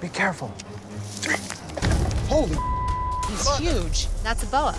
Be careful. Holy. He's huge. That's a boa.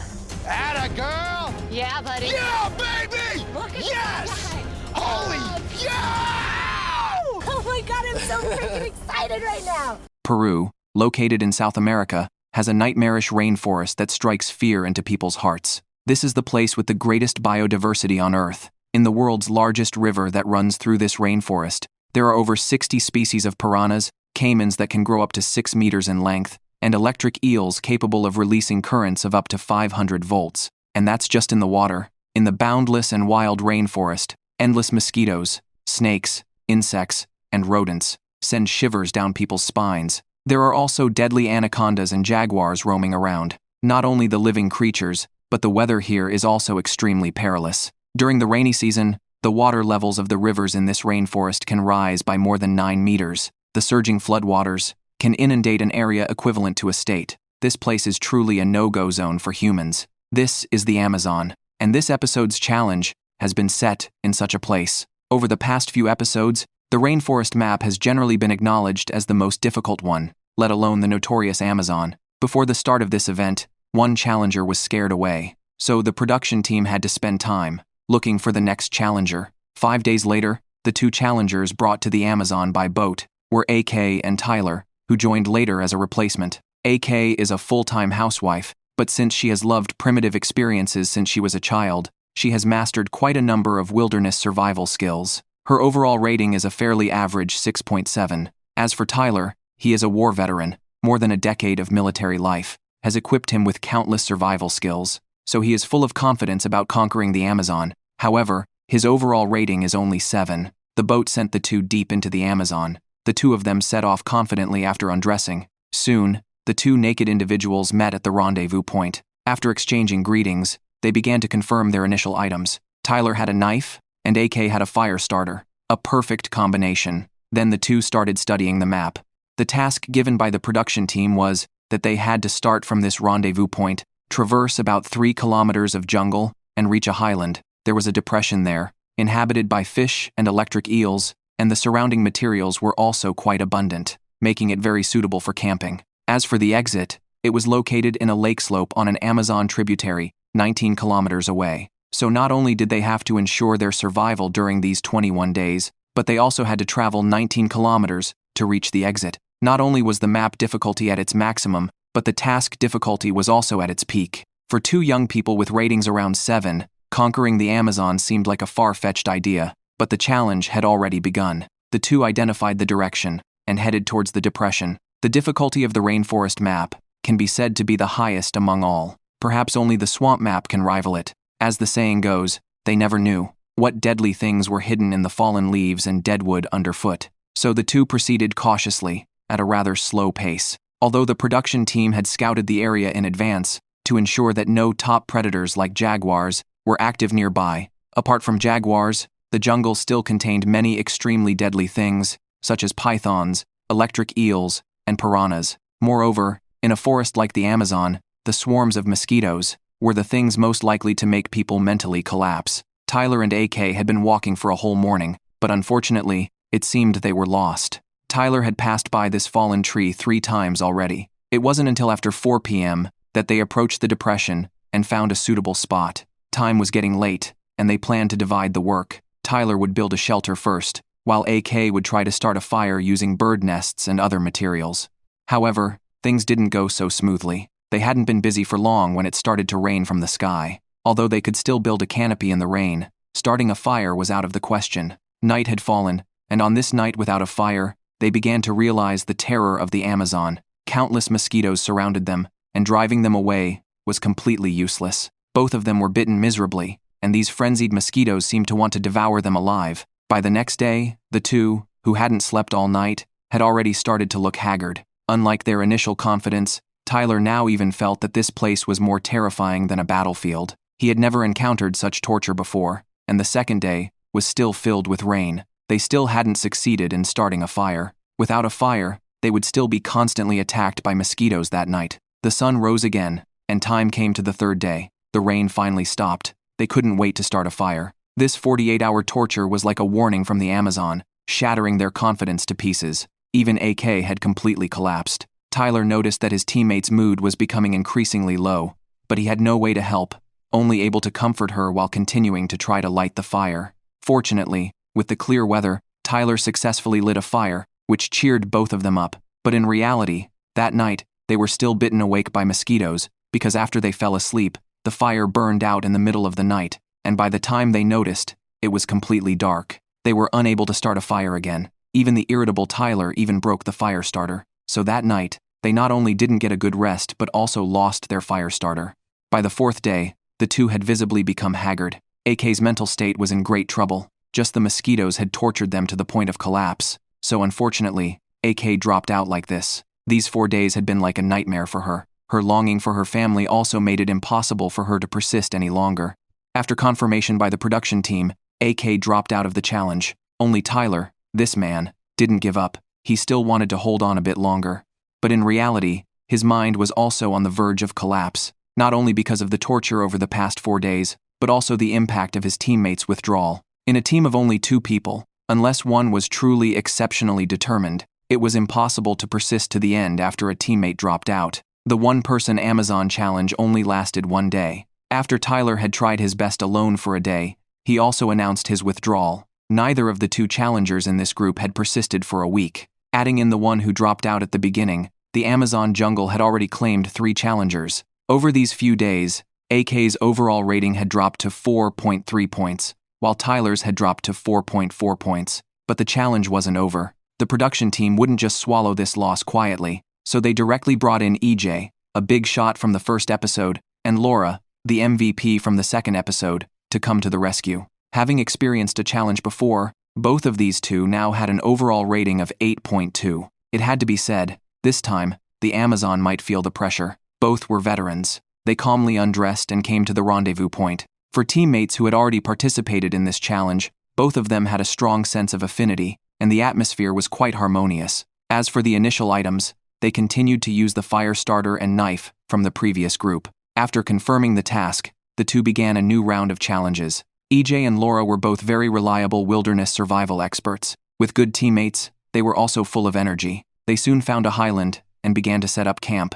Atta girl! Yeah, buddy. Yeah, baby! Look at Yes! this guy. Holy yeah! Oh my God, I'm so freaking excited right now. Peru, located in South America, has a nightmarish rainforest that strikes fear into people's hearts. This is the place with the greatest biodiversity on Earth. In the world's largest river that runs through this rainforest, there are over 60 species of piranhas, caimans that can grow up to 6 meters in length, and electric eels capable of releasing currents of up to 500 volts. And that's just in the water. In the boundless and wild rainforest, endless mosquitoes, snakes, insects, and rodents send shivers down people's spines. There are also deadly anacondas and jaguars roaming around. Not only the living creatures, but the weather here is also extremely perilous. During the rainy season, the water levels of the rivers in this rainforest can rise by more than 9 meters. The surging floodwaters can inundate an area equivalent to a state. This place is truly a no-go zone for humans. This is the Amazon, and this episode's challenge has been set in such a place. Over the past few episodes, the rainforest map has generally been acknowledged as the most difficult one, let alone the notorious Amazon. Before the start of this event, one challenger was scared away, so the production team had to spend time looking for the next challenger. 5 days later, the 2 challengers brought to the Amazon by boat were AK and Tyler, who joined later as a replacement. AK is a full-time housewife, but since she has loved primitive experiences since she was a child, she has mastered quite a number of wilderness survival skills. Her overall rating is a fairly average 6.7. As for Tyler, he is a war veteran. More than a decade of military life has equipped him with countless survival skills, so he is full of confidence about conquering the Amazon. However, his overall rating is only 7. The boat sent the 2 deep into the Amazon. The 2 of them set off confidently after undressing. Soon, the 2 naked individuals met at the rendezvous point. After exchanging greetings, they began to confirm their initial items. Tyler had a knife, and AK had a fire starter. A perfect combination. Then the 2 started studying the map. The task given by the production team was that they had to start from this rendezvous point, traverse about 3 kilometers of jungle, and reach a highland. There was a depression there, inhabited by fish and electric eels, and the surrounding materials were also quite abundant, making it very suitable for camping. As for the exit, it was located in a lake slope on an Amazon tributary, 19 kilometers away. So not only did they have to ensure their survival during these 21 days, but they also had to travel 19 kilometers to reach the exit. Not only was the map difficulty at its maximum, but the task difficulty was also at its peak. For 2 young people with ratings around 7, conquering the Amazon seemed like a far-fetched idea, but the challenge had already begun. The 2 identified the direction and headed towards the depression. The difficulty of the rainforest map can be said to be the highest among all. Perhaps only the swamp map can rival it. As the saying goes, they never knew what deadly things were hidden in the fallen leaves and deadwood underfoot. So the 2 proceeded cautiously, at a rather slow pace. Although the production team had scouted the area in advance to ensure that no top predators like jaguars were active nearby. Apart from jaguars, the jungle still contained many extremely deadly things, such as pythons, electric eels, and piranhas. Moreover, in a forest like the Amazon, the swarms of mosquitoes were the things most likely to make people mentally collapse. Tyler and AK had been walking for a whole morning, but unfortunately, it seemed they were lost. Tyler had passed by this fallen tree 3 times already. It wasn't until after 4 p.m. that they approached the depression and found a suitable spot. Time was getting late, and they planned to divide the work. Tyler would build a shelter first, while AK would try to start a fire using bird nests and other materials. However, things didn't go so smoothly. They hadn't been busy for long when it started to rain from the sky. Although they could still build a canopy in the rain, starting a fire was out of the question. Night had fallen, and on this night without a fire, they began to realize the terror of the Amazon. Countless mosquitoes surrounded them, and driving them away was completely useless. Both of them were bitten miserably, and these frenzied mosquitoes seemed to want to devour them alive. By the next day, the 2, who hadn't slept all night, had already started to look haggard. Unlike their initial confidence, Tyler now even felt that this place was more terrifying than a battlefield. He had never encountered such torture before, and the second day was still filled with rain. They still hadn't succeeded in starting a fire. Without a fire, they would still be constantly attacked by mosquitoes that night. The sun rose again, and time came to the 3rd day. The rain finally stopped. They couldn't wait to start a fire. This 48-hour torture was like a warning from the Amazon, shattering their confidence to pieces. Even AK had completely collapsed. Tyler noticed that his teammate's mood was becoming increasingly low, but he had no way to help, only able to comfort her while continuing to try to light the fire. Fortunately, with the clear weather, Tyler successfully lit a fire, which cheered both of them up. But in reality, that night, they were still bitten awake by mosquitoes, because after they fell asleep, the fire burned out in the middle of the night, and by the time they noticed, it was completely dark. They were unable to start a fire again. Even the irritable Tyler even broke the fire starter. So that night, they not only didn't get a good rest but also lost their fire starter. By the fourth day, the two had visibly become haggard. AK's mental state was in great trouble. Just the mosquitoes had tortured them to the point of collapse. So unfortunately, AK dropped out like this. These 4 days had been like a nightmare for her. Her longing for her family also made it impossible for her to persist any longer. After confirmation by the production team, AK dropped out of the challenge. Only Tyler, this man, didn't give up. He still wanted to hold on a bit longer. But in reality, his mind was also on the verge of collapse, not only because of the torture over the past 4 days, but also the impact of his teammates' withdrawal. In a team of only 2 people, unless one was truly exceptionally determined, it was impossible to persist to the end after a teammate dropped out. The one-person Amazon challenge only lasted 1 day. After Tyler had tried his best alone for a day, he also announced his withdrawal. Neither of the 2 challengers in this group had persisted for a week. Adding in the one who dropped out at the beginning, the Amazon jungle had already claimed 3 challengers. Over these few days, AK's overall rating had dropped to 4.3 points, while Tyler's had dropped to 4.4 points. But the challenge wasn't over. The production team wouldn't just swallow this loss quietly, so they directly brought in EJ, a big shot from the first episode, and Laura, the MVP from the second episode, to come to the rescue. Having experienced a challenge before, both of these two now had an overall rating of 8.2. It had to be said, this time, the Amazon might feel the pressure. Both were veterans. They calmly undressed and came to the rendezvous point. For teammates who had already participated in this challenge, both of them had a strong sense of affinity, and the atmosphere was quite harmonious. As for the initial items, they continued to use the fire starter and knife from the previous group. After confirming the task, the two began a new round of challenges. EJ and Laura were both very reliable wilderness survival experts. With good teammates, they were also full of energy. They soon found a highland and began to set up camp.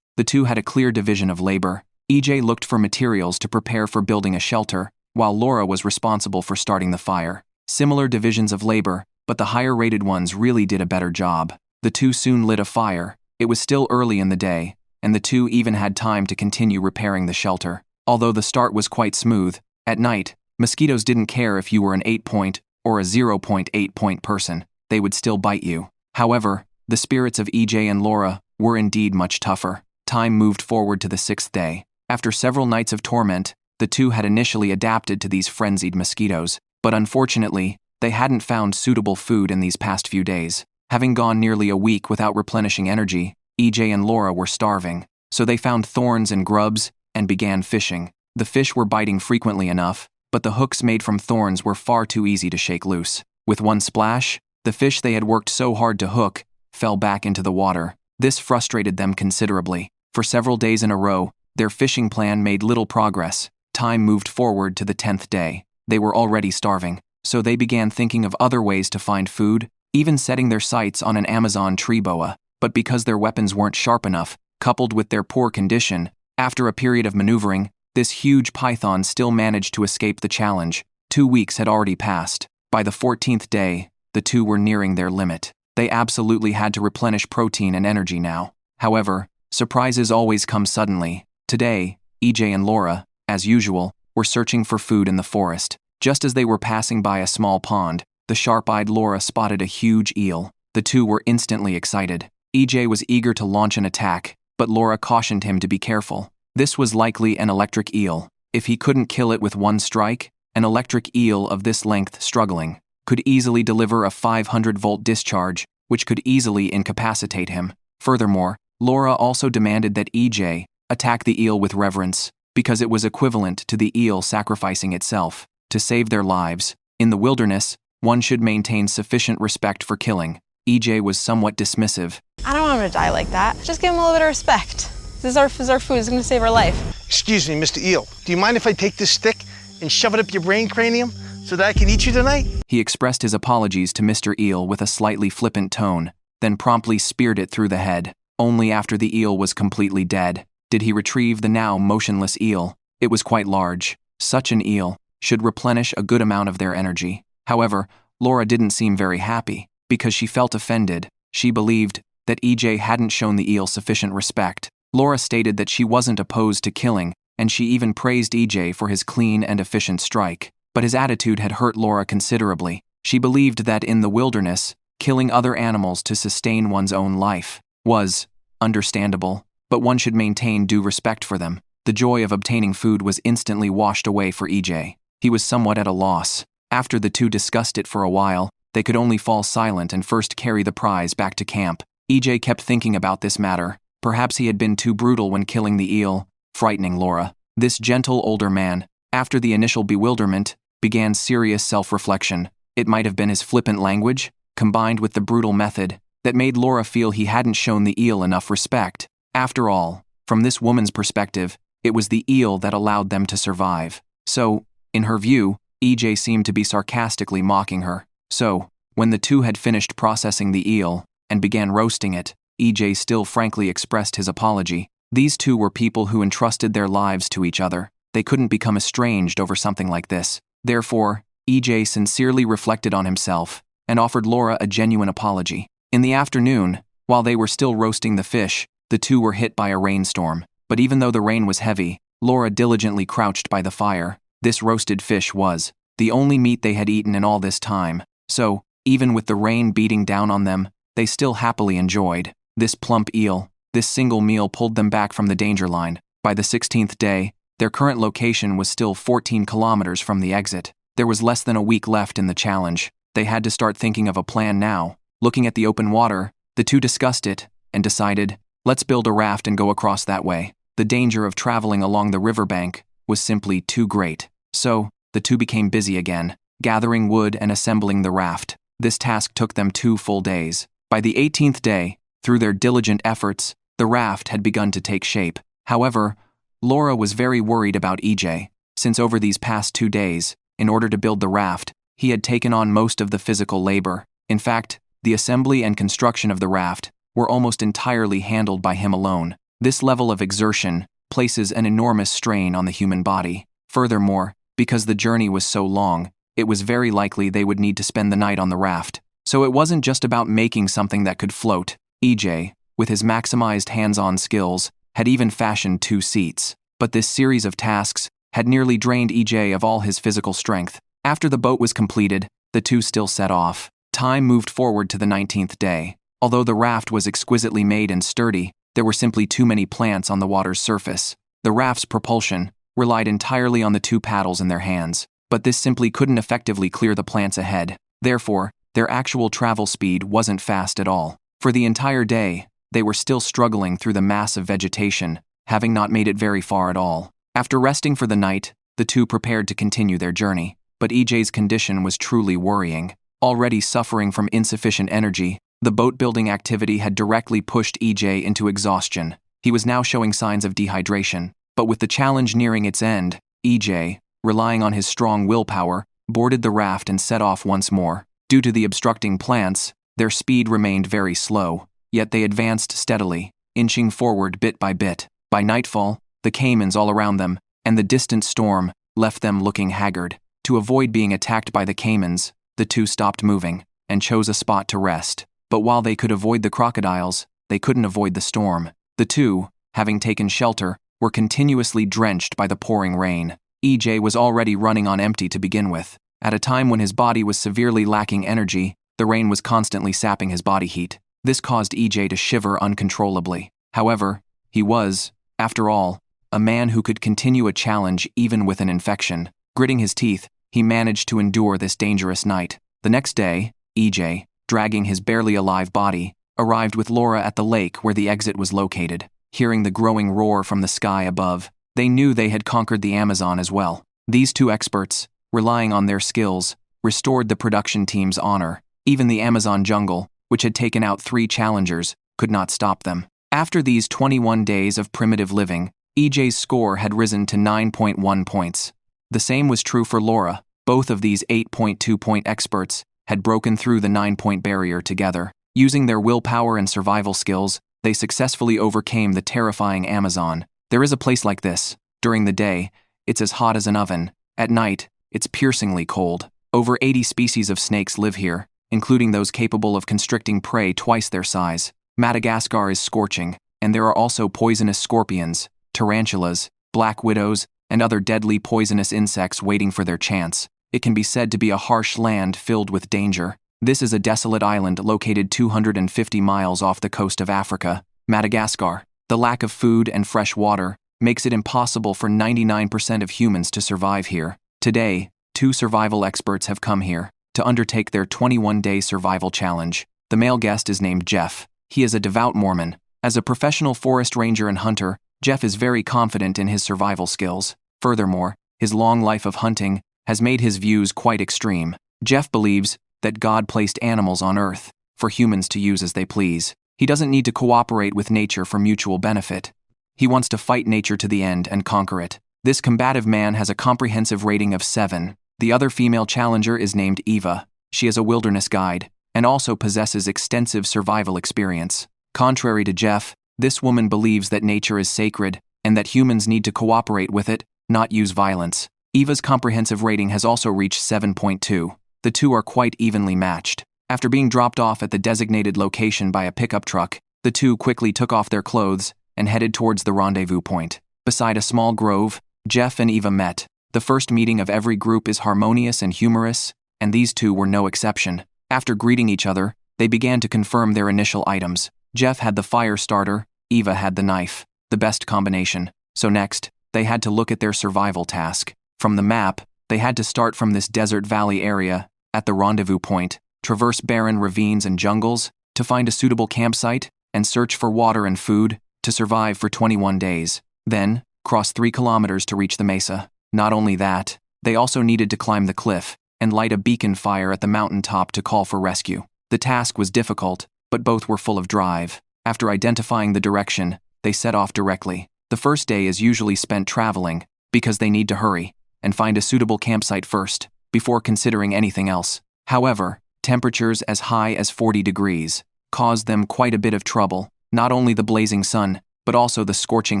The two had a clear division of labor. EJ looked for materials to prepare for building a shelter, while Laura was responsible for starting the fire. Similar divisions of labor, but the higher-rated ones really did a better job. The two soon lit a fire. It was still early in the day, and the two even had time to continue repairing the shelter. Although the start was quite smooth, at night, mosquitoes didn't care if you were an 8-point or a 0.8-point person. They would still bite you. However, the spirits of EJ and Laura were indeed much tougher. Time moved forward to the 6th day. After several nights of torment, the two had initially adapted to these frenzied mosquitoes, but unfortunately, they hadn't found suitable food in these past few days. Having gone nearly a week without replenishing energy, EJ and Laura were starving, so they found thorns and grubs and began fishing. The fish were biting frequently enough, but the hooks made from thorns were far too easy to shake loose. With one splash, the fish they had worked so hard to hook fell back into the water. This frustrated them considerably. For several days in a row, their fishing plan made little progress. Time moved forward to the 10th day. They were already starving, so they began thinking of other ways to find food, even setting their sights on an Amazon tree boa. But because their weapons weren't sharp enough, coupled with their poor condition, after a period of maneuvering, this huge python still managed to escape the challenge. 2 weeks had already passed. By the 14th day, the two were nearing their limit. They absolutely had to replenish protein and energy now. However, surprises always come suddenly. Today, EJ and Laura, as usual, were searching for food in the forest. Just as they were passing by a small pond, the sharp-eyed Laura spotted a huge eel. The two were instantly excited. EJ was eager to launch an attack, but Laura cautioned him to be careful. This was likely an electric eel. If he couldn't kill it with one strike, an electric eel of this length struggling could easily deliver a 500-volt discharge, which could easily incapacitate him. Furthermore, Laura also demanded that EJ attack the eel with reverence, because it was equivalent to the eel sacrificing itself to save their lives. In the wilderness, one should maintain sufficient respect for killing. EJ was somewhat dismissive. I don't want him to die like that. Just give him a little bit of respect. This is our food. It's going to save our life. Excuse me, Mr. Eel. Do you mind if I take this stick and shove it up your brain cranium so that I can eat you tonight? He expressed his apologies to Mr. Eel with a slightly flippant tone, then promptly speared it through the head. Only after the eel was completely dead did he retrieve the now motionless eel. It was quite large. Such an eel should replenish a good amount of their energy. However, Laura didn't seem very happy, because she felt offended. She believed that EJ hadn't shown the eel sufficient respect. Laura stated that she wasn't opposed to killing, and she even praised EJ for his clean and efficient strike. But his attitude had hurt Laura considerably. She believed that in the wilderness, killing other animals to sustain one's own life was understandable, but one should maintain due respect for them. The joy of obtaining food was instantly washed away for EJ. He was somewhat at a loss. After the two discussed it for a while, they could only fall silent and first carry the prize back to camp. EJ kept thinking about this matter. Perhaps he had been too brutal when killing the eel, frightening Laura. This gentle older man, after the initial bewilderment, began serious self-reflection. It might have been his flippant language, combined with the brutal method, that made Laura feel he hadn't shown the eel enough respect. After all, from this woman's perspective, it was the eel that allowed them to survive. So, in her view, EJ seemed to be sarcastically mocking her. So, when the two had finished processing the eel and began roasting it, EJ still frankly expressed his apology. These two were people who entrusted their lives to each other. They couldn't become estranged over something like this. Therefore, EJ sincerely reflected on himself and offered Laura a genuine apology. In the afternoon, while they were still roasting the fish, the two were hit by a rainstorm. But even though the rain was heavy, Laura diligently crouched by the fire. This roasted fish was the only meat they had eaten in all this time. So, even with the rain beating down on them, they still happily enjoyed this plump eel. This single meal pulled them back from the danger line. By the 16th day, their current location was still 14 kilometers from the exit. There was less than a week left in the challenge. They had to start thinking of a plan now. Looking at the open water, the two discussed it and decided, let's build a raft and go across that way. The danger of traveling along the riverbank was simply too great. So, the two became busy again, gathering wood and assembling the raft. This task took them 2 full days. By the 18th day, through their diligent efforts, the raft had begun to take shape. However, Laura was very worried about EJ, since over these past 2 days, in order to build the raft, he had taken on most of the physical labor. In fact, the assembly and construction of the raft were almost entirely handled by him alone. This level of exertion places an enormous strain on the human body. Furthermore, because the journey was so long, it was very likely they would need to spend the night on the raft. So it wasn't just about making something that could float. EJ, with his maximized hands-on skills, had even fashioned 2 seats. But this series of tasks had nearly drained EJ of all his physical strength. After the boat was completed, the two still set off. Time moved forward to the 19th day. Although the raft was exquisitely made and sturdy, there were simply too many plants on the water's surface. The raft's propulsion relied entirely on the 2 paddles in their hands, but this simply couldn't effectively clear the plants ahead. Therefore, their actual travel speed wasn't fast at all. For the entire day, they were still struggling through the mass of vegetation, having not made it very far at all. After resting for the night, the two prepared to continue their journey. But EJ's condition was truly worrying. Already suffering from insufficient energy, the boat-building activity had directly pushed EJ into exhaustion. He was now showing signs of dehydration. But with the challenge nearing its end, EJ, relying on his strong willpower, boarded the raft and set off once more. Due to the obstructing plants, their speed remained very slow, yet they advanced steadily, inching forward bit by bit. By nightfall, the caimans all around them, and the distant storm, left them looking haggard. To avoid being attacked by the caimans, the two stopped moving, and chose a spot to rest. But while they could avoid the crocodiles, they couldn't avoid the storm. The two, having taken shelter, were continuously drenched by the pouring rain. EJ was already running on empty to begin with. At a time when his body was severely lacking energy, the rain was constantly sapping his body heat. This caused EJ to shiver uncontrollably. However, he was, after all, a man who could continue a challenge even with an infection. Gritting his teeth, he managed to endure this dangerous night. The next day, EJ, dragging his barely alive body, arrived with Laura at the lake where the exit was located. Hearing the growing roar from the sky above, they knew they had conquered the Amazon as well. These two experts, relying on their skills, restored the production team's honor. Even the Amazon jungle, which had taken out 3 challengers, could not stop them. After these 21 days of primitive living, EJ's score had risen to 9.1 points. The same was true for Laura. Both of these 8.2-point experts had broken through the 9-point barrier together. Using their willpower and survival skills, they successfully overcame the terrifying Amazon. There is a place like this. During the day, it's as hot as an oven. At night, it's piercingly cold. Over 80 species of snakes live here, including those capable of constricting prey twice their size. Madagascar is scorching, and there are also poisonous scorpions, tarantulas, black widows, and other deadly poisonous insects waiting for their chance. It can be said to be a harsh land filled with danger. This is a desolate island located 250 miles off the coast of Africa, Madagascar. The lack of food and fresh water makes it impossible for 99% of humans to survive here. Today, 2 survival experts have come here to undertake their 21-day survival challenge. The male guest is named Jeff. He is a devout Mormon. As a professional forest ranger and hunter, Jeff is very confident in his survival skills. Furthermore, his long life of hunting has made his views quite extreme. Jeff believes that God placed animals on Earth for humans to use as they please. He doesn't need to cooperate with nature for mutual benefit. He wants to fight nature to the end and conquer it. This combative man has a comprehensive rating of 7. The other female challenger is named Eva. She is a wilderness guide and also possesses extensive survival experience. Contrary to Jeff, this woman believes that nature is sacred and that humans need to cooperate with it, not use violence. Eva's comprehensive rating has also reached 7.2. The two are quite evenly matched. After being dropped off at the designated location by a pickup truck, the two quickly took off their clothes and headed towards the rendezvous point. Beside a small grove, Jeff and Eva met. The first meeting of every group is harmonious and humorous, and these two were no exception. After greeting each other, they began to confirm their initial items. Jeff had the fire starter, Eva had the knife, the best combination. So next, they had to look at their survival task. From the map, they had to start from this desert valley area, at the rendezvous point, traverse barren ravines and jungles, to find a suitable campsite, and search for water and food, to survive for 21 days. Then, cross 3 kilometers to reach the mesa. Not only that, they also needed to climb the cliff, and light a beacon fire at the mountain top to call for rescue. The task was difficult, but both were full of drive. After identifying the direction, they set off directly. The first day is usually spent traveling, because they need to hurry, and find a suitable campsite first, before considering anything else. However, temperatures as high as 40 degrees caused them quite a bit of trouble. Not only the blazing sun, but also the scorching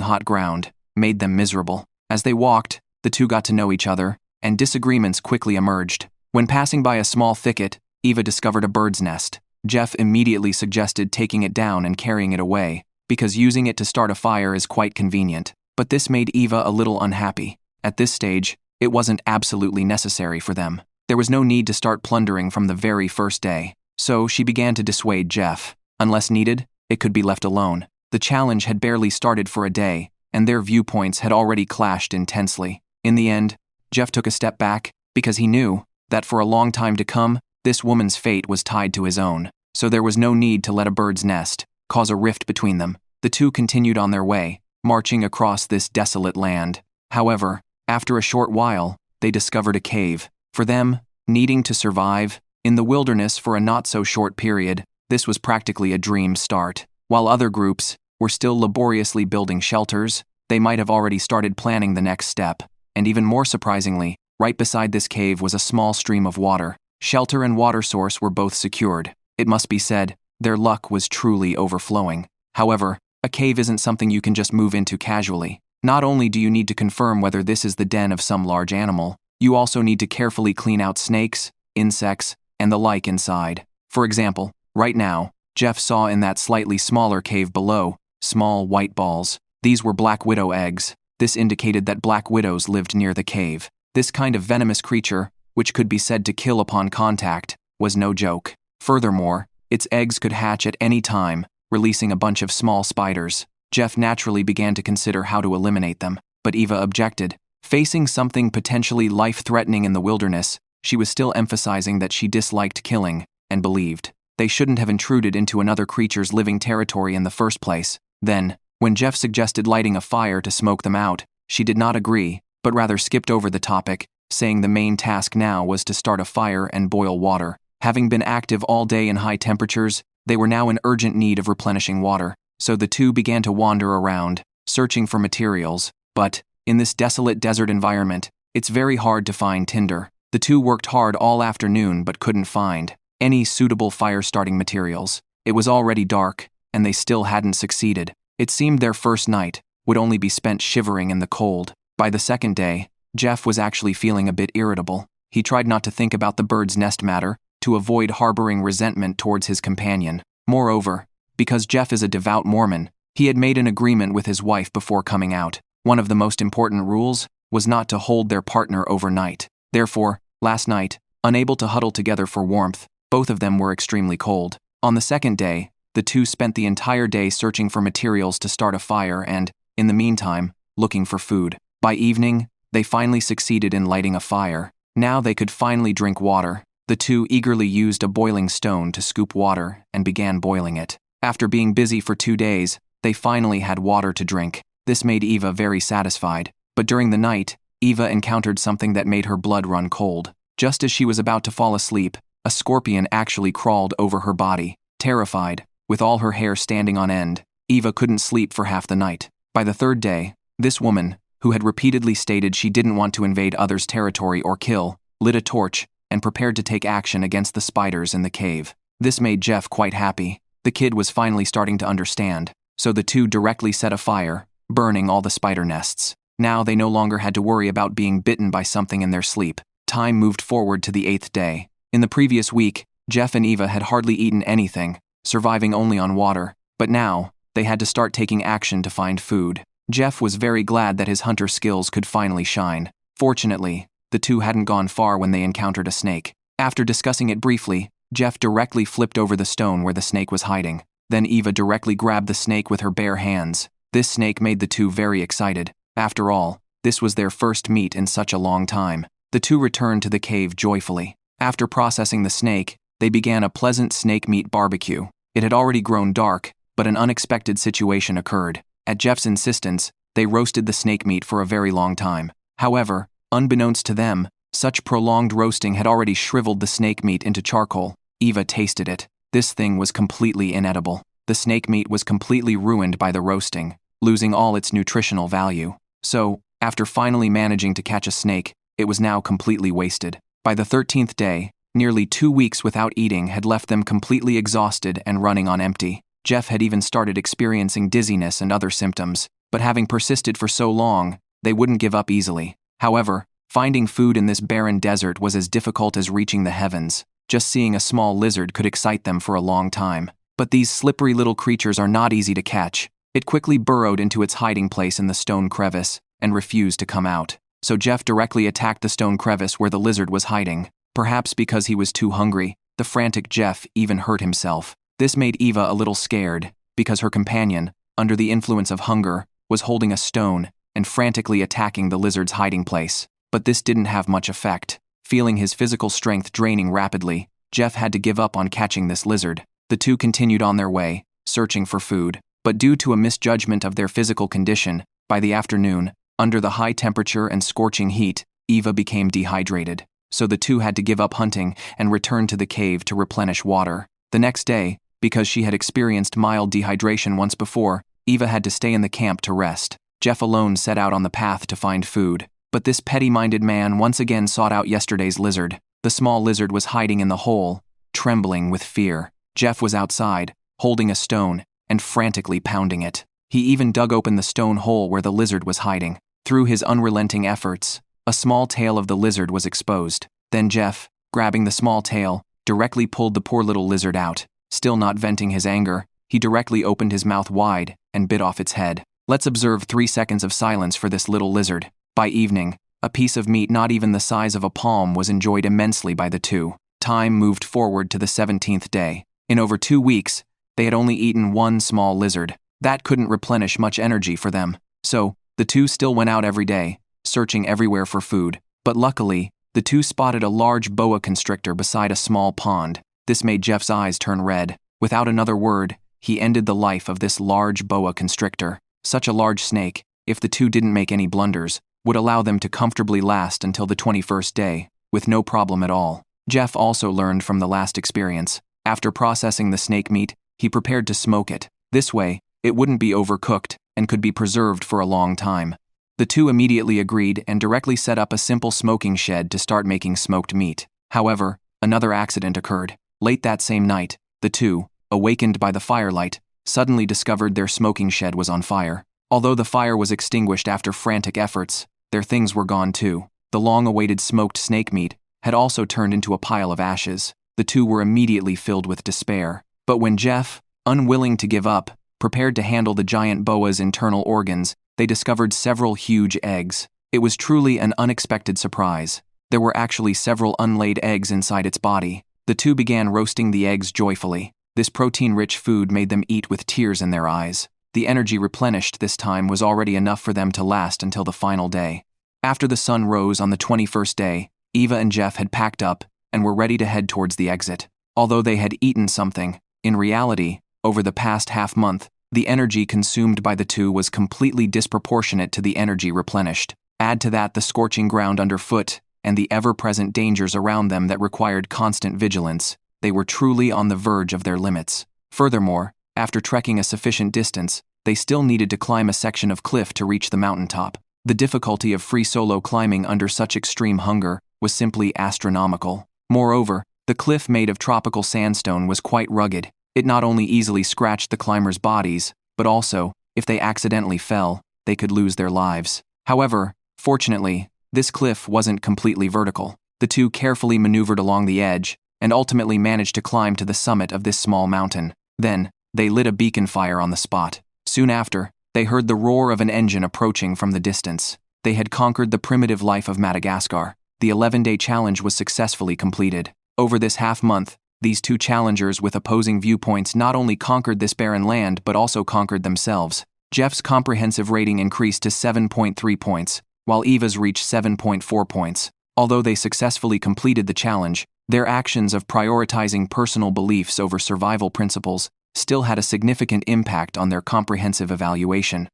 hot ground, made them miserable. As they walked, the two got to know each other, and disagreements quickly emerged. When passing by a small thicket, Eva discovered a bird's nest. Jeff immediately suggested taking it down and carrying it away, because using it to start a fire is quite convenient. But this made Eva a little unhappy. At this stage, it wasn't absolutely necessary for them. There was no need to start plundering from the very first day. So she began to dissuade Jeff. Unless needed, it could be left alone. The challenge had barely started for a day, and their viewpoints had already clashed intensely. In the end, Jeff took a step back, because he knew that for a long time to come, this woman's fate was tied to his own. So there was no need to let a bird's nest cause a rift between them. The two continued on their way, marching across this desolate land. However, after a short while, they discovered a cave. For them, needing to survive in the wilderness for a not-so-short period, this was practically a dream start. While other groups were still laboriously building shelters, they might have already started planning the next step. And even more surprisingly, right beside this cave was a small stream of water. Shelter and water source were both secured. It must be said, their luck was truly overflowing. However, a cave isn't something you can just move into casually. Not only do you need to confirm whether this is the den of some large animal, you also need to carefully clean out snakes, insects, and the like inside. For example, right now, Jeff saw in that slightly smaller cave below, small white balls. These were black widow eggs. This indicated that black widows lived near the cave. This kind of venomous creature, which could be said to kill upon contact, was no joke. Furthermore, its eggs could hatch at any time, releasing a bunch of small spiders. Jeff naturally began to consider how to eliminate them, but Eva objected. Facing something potentially life-threatening in the wilderness, she was still emphasizing that she disliked killing, and believed they shouldn't have intruded into another creature's living territory in the first place. Then, when Jeff suggested lighting a fire to smoke them out, she did not agree, but rather skipped over the topic, saying the main task now was to start a fire and boil water. Having been active all day in high temperatures, they were now in urgent need of replenishing water, so the two began to wander around, searching for materials. But, in this desolate desert environment, it's very hard to find tinder. The two worked hard all afternoon but couldn't find any suitable fire-starting materials. It was already dark, and they still hadn't succeeded. It seemed their first night would only be spent shivering in the cold. By the second day, Jeff was actually feeling a bit irritable. He tried not to think about the bird's nest matter, to avoid harboring resentment towards his companion. Moreover, because Jeff is a devout Mormon, he had made an agreement with his wife before coming out. One of the most important rules was not to hold their partner overnight. Therefore, last night, unable to huddle together for warmth, both of them were extremely cold. On the second day, the two spent the entire day searching for materials to start a fire and, in the meantime, looking for food. By evening, they finally succeeded in lighting a fire. Now they could finally drink water. The two eagerly used a boiling stone to scoop water and began boiling it. After being busy for 2 days, they finally had water to drink. This made Eva very satisfied. But during the night, Eva encountered something that made her blood run cold. Just as she was about to fall asleep, a scorpion actually crawled over her body. Terrified, with all her hair standing on end, Eva couldn't sleep for half the night. By the third day, this woman, who had repeatedly stated she didn't want to invade others' territory or kill, lit a torch and prepared to take action against the spiders in the cave. This made Jeff quite happy. The kid was finally starting to understand, so the two directly set a fire, burning all the spider nests. Now they no longer had to worry about being bitten by something in their sleep. Time moved forward to the 8th day. In the previous week, Jeff and Eva had hardly eaten anything, surviving only on water, but now, they had to start taking action to find food. Jeff was very glad that his hunter skills could finally shine. Fortunately, the two hadn't gone far when they encountered a snake. After discussing it briefly, Jeff directly flipped over the stone where the snake was hiding. Then Eva directly grabbed the snake with her bare hands. This snake made the two very excited. After all, this was their first meet in such a long time. The two returned to the cave joyfully. After processing the snake, they began a pleasant snake meat barbecue. It had already grown dark, but an unexpected situation occurred. At Jeff's insistence, they roasted the snake meat for a very long time. However, unbeknownst to them, such prolonged roasting had already shriveled the snake meat into charcoal. Eva tasted it. This thing was completely inedible. The snake meat was completely ruined by the roasting, losing all its nutritional value. So, after finally managing to catch a snake, it was now completely wasted. By the 13th day, nearly 2 weeks without eating had left them completely exhausted and running on empty. Jeff had even started experiencing dizziness and other symptoms, but having persisted for so long, they wouldn't give up easily. However, finding food in this barren desert was as difficult as reaching the heavens. Just seeing a small lizard could excite them for a long time. But these slippery little creatures are not easy to catch. It quickly burrowed into its hiding place in the stone crevice and refused to come out. So Jeff directly attacked the stone crevice where the lizard was hiding. Perhaps because he was too hungry, the frantic Jeff even hurt himself. This made Eva a little scared, because her companion, under the influence of hunger, was holding a stone and frantically attacking the lizard's hiding place. But this didn't have much effect. Feeling his physical strength draining rapidly, Jeff had to give up on catching this lizard. The two continued on their way, searching for food. But due to a misjudgment of their physical condition, by the afternoon, under the high temperature and scorching heat, Eva became dehydrated. So the two had to give up hunting and return to the cave to replenish water. The next day, because she had experienced mild dehydration once before, Eva had to stay in the camp to rest. Jeff alone set out on the path to find food. But this petty-minded man once again sought out yesterday's lizard. The small lizard was hiding in the hole, trembling with fear. Jeff was outside, holding a stone, and frantically pounding it. He even dug open the stone hole where the lizard was hiding. Through his unrelenting efforts, a small tail of the lizard was exposed. Then Jeff, grabbing the small tail, directly pulled the poor little lizard out. Still not venting his anger, he directly opened his mouth wide and bit off its head. Let's observe 3 seconds of silence for this little lizard. By evening, a piece of meat not even the size of a palm was enjoyed immensely by the two. Time moved forward to the 17th day. In over 2 weeks, they had only eaten one small lizard. That couldn't replenish much energy for them. So, the two still went out every day, searching everywhere for food. But luckily, the two spotted a large boa constrictor beside a small pond. This made Jeff's eyes turn red. Without another word, he ended the life of this large boa constrictor. Such a large snake, if the two didn't make any blunders, would allow them to comfortably last until the 21st day, with no problem at all. Jeff also learned from the last experience. After processing the snake meat, he prepared to smoke it. This way, it wouldn't be overcooked and could be preserved for a long time. The two immediately agreed and directly set up a simple smoking shed to start making smoked meat. However, another accident occurred. Late that same night, the two, awakened by the firelight, suddenly discovered their smoking shed was on fire. Although the fire was extinguished after frantic efforts, their things were gone too. The long-awaited smoked snake meat had also turned into a pile of ashes. The two were immediately filled with despair. But when Jeff, unwilling to give up, prepared to handle the giant boa's internal organs, they discovered several huge eggs. It was truly an unexpected surprise. There were actually several unlaid eggs inside its body. The two began roasting the eggs joyfully. This protein-rich food made them eat with tears in their eyes. The energy replenished this time was already enough for them to last until the final day. After the sun rose on the 21st day, Eva and Jeff had packed up and were ready to head towards the exit. Although they had eaten something, in reality, over the past half-month, the energy consumed by the two was completely disproportionate to the energy replenished. Add to that the scorching ground underfoot and the ever-present dangers around them that required constant vigilance. They were truly on the verge of their limits. Furthermore, after trekking a sufficient distance, they still needed to climb a section of cliff to reach the mountaintop. The difficulty of free solo climbing under such extreme hunger was simply astronomical. Moreover, the cliff made of tropical sandstone was quite rugged. It not only easily scratched the climbers' bodies, but also, if they accidentally fell, they could lose their lives. However, fortunately, this cliff wasn't completely vertical. The two carefully maneuvered along the edge and ultimately managed to climb to the summit of this small mountain. Then, they lit a beacon fire on the spot. Soon after, they heard the roar of an engine approaching from the distance. They had conquered the primitive life of Madagascar. The 11-day challenge was successfully completed. Over this half-month, these two challengers with opposing viewpoints not only conquered this barren land but also conquered themselves. Jeff's comprehensive rating increased to 7.3 points, while Eva's reached 7.4 points. Although they successfully completed the challenge, their actions of prioritizing personal beliefs over survival principles still had a significant impact on their comprehensive evaluation.